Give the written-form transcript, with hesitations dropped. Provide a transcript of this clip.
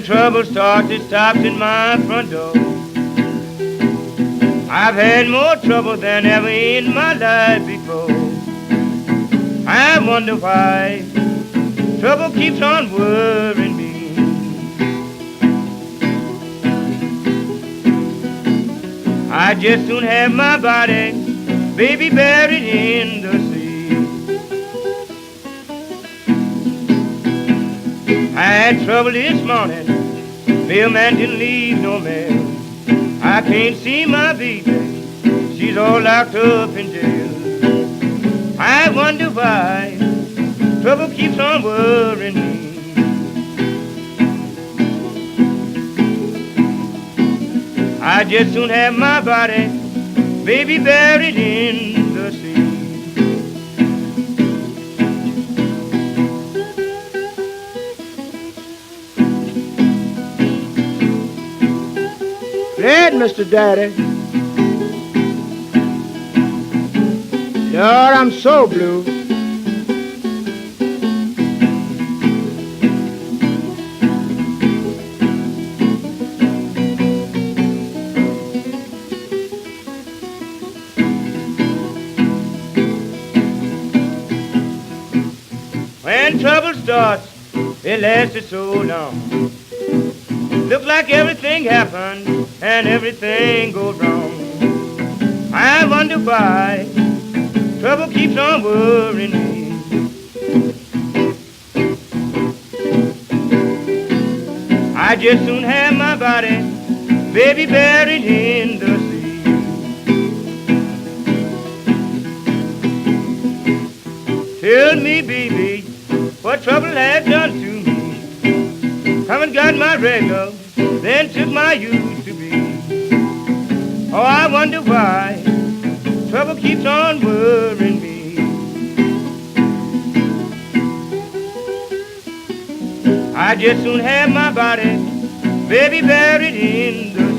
When trouble starts, it stops at my front door. I've had more trouble than ever in my life before. I wonder why trouble keeps on worrying me. I just soon have my body, baby, buried in the sea. I had trouble this morning, mailman didn't leave no mail. I can't see my baby, she's all locked up in jail. I wonder why trouble keeps on worrying me. I just soon have my body, baby, buried in the sea. Glad, Mr. Daddy. Lord, I'm so blue. When trouble starts, it lasted so long. Look like everything happened and everything goes wrong. I wonder why trouble keeps on worrying me. I just soon have my body, baby, buried in the sea. Tell me, baby, what trouble has done to me. Come and got my regular, then took my used to be. Oh, I wonder why trouble keeps on worrying me. I just soon have my body, baby, buried in the